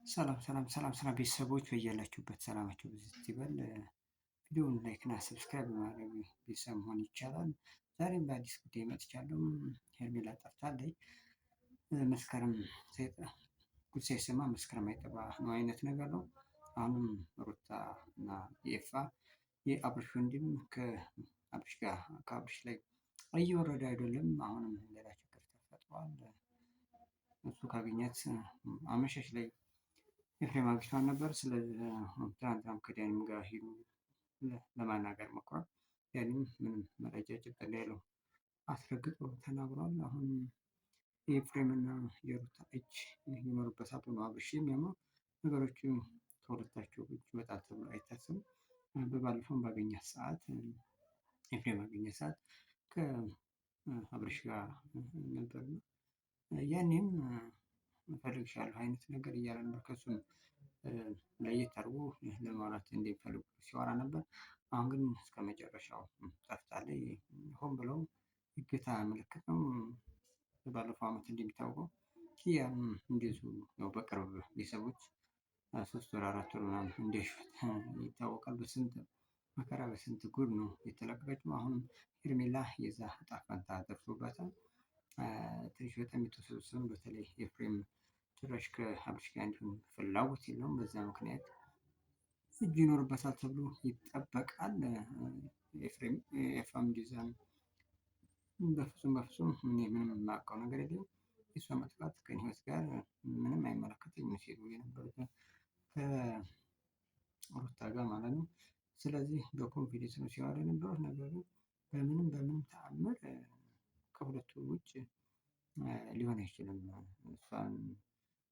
ሰላም ቤተሰቦች በያላችሁበት ሰላማችሁ ብዝት ይበል። ቪዲዮውን ላይክ እና ሰብስክራይብ በማድረግ ቤተሰብ መሆን ይቻላል። ዛሬም በአዲስ ጉዳይ መጥቻለሁ። ሄርሜላ ጠፍታለች። መስከረም ጉድ ሳይሰማ መስከረም አይጠባ ነው አይነት ነገር ነው። አሁንም ሩታ እና የኤፋ የአብርሽ ወንድም ከአብርሽ ላይ እየወረደ አይደለም። አሁንም ሌላ ችግር ተፈጥሯል። እሱ ካገኛት አመሻሽ ላይ ኤፍሬም አግኝቷን ነበር። ስለዚህ ትናንትናም ከዳኒም ጋር ሄዱ ለማናገር ሞክሯል። ዳኒም ምንም መረጃ ጭብጥ የለውም አስረግጦ ተናግሯል። አሁን የኤፍሬምና የሩታ እጅ ይኖርበታል ብሎ አብርሽ የሚያምነው ነገሮቹ ከሁለታቸው እጅ ይወጣል ተብሎ አይታሰብም። በባለፈውም ባገኛት ሰዓት ኤፍሬም ባገኛት ሰዓት ከአብርሽ ጋር ነበር። ያኔም እፈልግሻለሁ አይነት ነገር እያለ ነበር። ከእሱም ለየት አድርጎ ለማውራት እንደሚፈልጉ ሲያወራ ነበር። አሁን ግን እስከመጨረሻው ጠፍታለች። ሆን ብለው እገታ ምልክት ነው። ባለፈው አመት እንደሚታወቀው ኪያም እንደዚሁ ያው በቅርብ ቤተሰቦች 3 ወር 4 ወር ምናምን እንደያዙት ይታወቃል። በስንት መከራ በስንት ጉድ ነው የተለቀቀችው። አሁን ሄርሜላ የዛ እጣ ፈንታ ደርሶባታል። ትንሽ በጣም የተወሰኑ በተለይ ኤፍሬም ጭራሽ ከአብርሽ ጋር እንዲሆን ፍላጎት የለውም። በዛ ምክንያት እጅ ይኖርበታል ተብሎ ይጠበቃል። ኤፍሬም ኤፋም እንደዛ ነው። በፍጹም እኔ ምንም የማውቀው ነገር የለም። የእሷ መጥፋት ከእኔ ህይወት ጋር ምንም አይመለከተኝም ሲሉ የነበሩት ከሩታ ጋር ማለት ነው። ስለዚህ በኮንፊደንስ ነው ሲያወሩ የነበሩት። ነገር ግን በምንም ተአምር ከሁለቱ ውጭ ሊሆን አይችልም። እሷን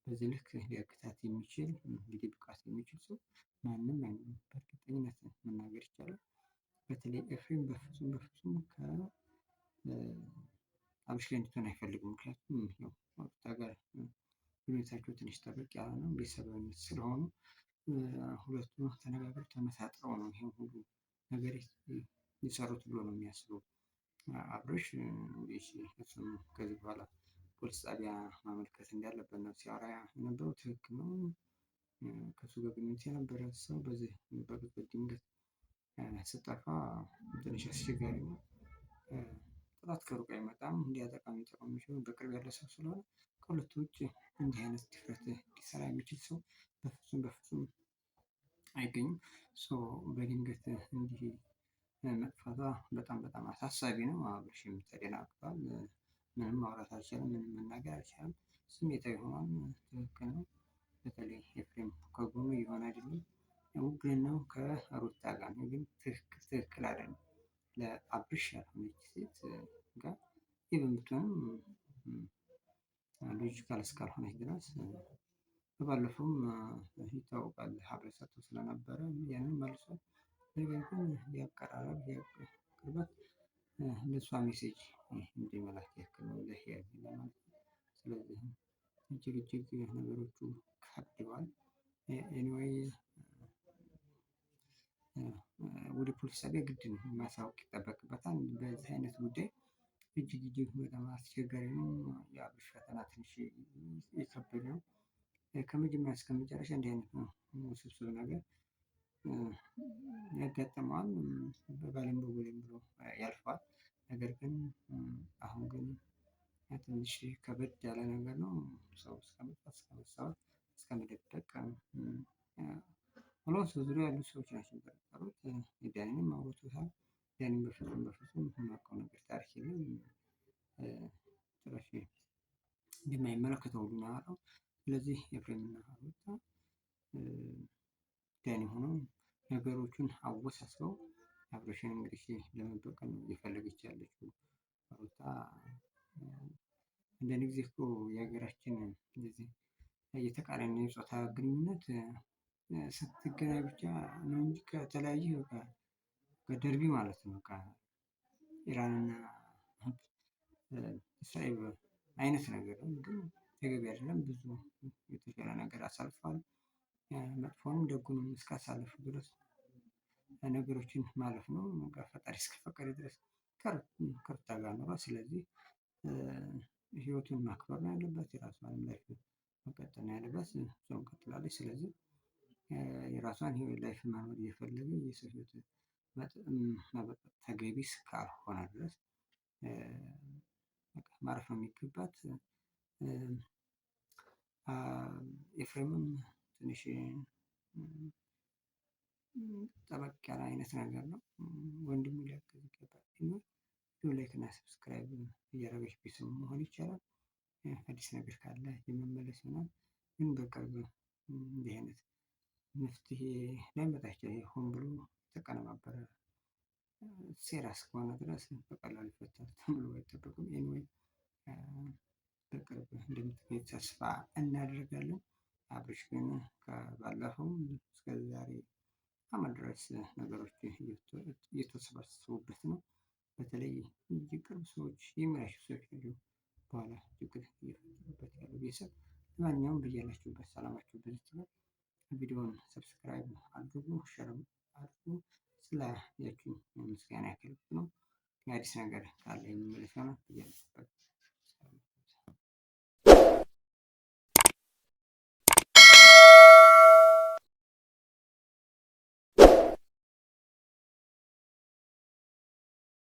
በዚህ ልክ ሊያግታት የሚችል ሊደብቃት የሚችል ሰው ማንም አይኖርም በእርግጠኝነት መናገር ይቻላል። በተለይ ኤፍሬም በፍጹም ከአብርሽ ጋር እንድትሆን አይፈልግም። ምክንያቱም ያው ከሩታ ጋር ግንኙነታቸው ትንሽ ጠበቅ ያለ ነው። ቤተሰባዊነት ስለሆኑ ሁለቱ ተነጋግረው ተመሳጥረው ነው ይሄን ሁሉ ነገር የሰሩት ብሎ ነው የሚያስበው አብርሽ። እሱም ከዚህ በኋላ ፖሊስ ጣቢያ ማመልከት እንዳለበት ነው ሲያወራ የነበረው። ትክክል ነው። ከሱ ጋር ግንኙነት የነበረ ሰው በዚህ በቅጽበት ድንገት ስጠፋ ትንሽ አስቸጋሪ ነው። ጠላት ከሩቅ አይመጣም። እንዲያጠቃ ሊጠቅም የሚችለው በቅርብ ያለ ሰው ስለሆነ ከሁለቱ ውጭ እንዲህ አይነት ድፍረት ሊሰራ የሚችል ሰው በፍጹም አይገኝም። ሶ በድንገት እንዲህ መጥፋቷ በጣም አሳሳቢ ነው። አብርሽም ተደናግጧል። ምንም ማውራት አልቻለም። ምንም መናገር አልቻለም። ስሜታዊ ሆኗል። ትክክል ነው። በተለይ ኤፍሬም ከጎኑ እየሆነ አይደለም። ውግንናው ከሩታ ጋር ነው። ግን ትክክል አይደለም። ለአብርሽ ያልሆነች ሴት ጋር ኢቭን ብትሆንም ሎጂካል እስካልሆነች ድረስ በባለፈውም ይታወቃል ሀብል ሰጥቶ ስለነበረ ያንን መልሷል። ነገር ግን የአቀራረብ የቅርበት ለእሷ ሜሴጅ እንዲመላክ ያክል ነው ለሄርሜላ ማለት ነው። ስለዚህ እጅግ ነገሮቹ ከብደዋል። ኤኒዌይ ወደ ፖሊስ ጣቢያ ግድ ነው ማሳወቅ ይጠበቅበታል። በዚህ አይነት ጉዳይ እጅግ በጣም አስቸጋሪ ነው። የአብርሽ ፈተና ትንሽ የከበደ ነው። ከመጀመሪያ እስከ መጨረሻ እንዲህ አይነት ነው ውስብስብ ነገር ያጋጥመዋል። በባሌም በቦሌም ብሎ ያልፈዋል። ነገር ግን አሁን ግን ትንሽ ከበድ ያለ ነገር ነው። ሰው እስከመጥፋት እስከመሳወር እስከመደበቅ ኦልሞስት በዙሪያው ያሉት ሰዎች ናቸው የጠረጠሩት። ዳኒንም አውርቶታል። ዳኒም በፍጹም የማውቀው ነገር ታሪክ የለም ጭራሽ እንደማይመለከተው ሁሉ ነው ያወራው። ስለዚህ ኤፍሬምና ሩታ ዳኒ ሆኖ ነገሮቹን አወሳስበው አብርሽን እንግዲህ ለመበቀል ነው እየፈለገች ያለችው ሩታ። አንዳንድ ጊዜ እኮ የሀገራችን እንደዚህ የተቃራኒ ጾታ ግንኙነት ስትገናኝ ብቻ ነው እንጂ ከተለያየ በቃ ከደርቢ ማለት ነው። በቃ ኢራንና እስራኤል አይነት ነገር ነው። ግን ተገቢ አይደለም። ብዙ የተሻለ ነገር አሳልፏል። መጥፎንም ደጉንም እስካሳለፉ ድረስ ነገሮችን ማለፍ ነው። ፈጣሪ እስከፈቀደ ድረስ ከሩታ ጋር ኖሯል። ስለዚህ ህይወቱን ማክበር ነው ያለበት። የራሷንም ላይፍ መቀጠል ነው ያለባት። እሷም ቀጥላለች። ስለዚህ የራሷን ህይወት ላይፍ መኖር እየፈለገ የሰው ህይወት መበጥበጥ ተገቢ እስካልሆነ ድረስ ማረፍ ነው የሚገባት። ኤፍሬምም ትንሽ ጠበቅ ያለ አይነት ነገር ነው። ወንድሙ ሊያግዝ ይገባል። ቪዲዮ ላይክ እና ሰብስክራይብ እያደረገች ቤተሰብ መሆን ይቻላል። አዲስ ነገር ካለ የመመለስ ይሆናል። ግን በቅርብ እንዲህ አይነት መፍትሄ ላይመጣ ይችላል። ሆን ብሎ የተቀነባበረ ሴራ እስከሆነ ድረስ በቀላሉ ይፈታል ተብሎ አይጠበቅም። ኤኒዌይ በቅርብ እንደምትገኝ ተስፋ እናደርጋለን። አብርሽ ግን ከባለፈው እስከ ዛሬ አመት ድረስ ነገሮች እየተሰባሰቡበት ነው። በተለይ የቅርብ ሰዎች የሚያሹ ሰዎች ናቸው በኋላ ችግር እየፈጠሩበት ያለው ቤተሰብ። ለማንኛውም በያላችሁበት ሰላማችሁ ብዝት ይበል። ቪዲዮውን ሰብስክራይብ አድርጉ፣ ሸርም አድርጉ። ስላያችሁኝ ምስጋና ያክል ነው። አዲስ ነገር ካለ የምመለስ ይሆናል። በያላችሁበት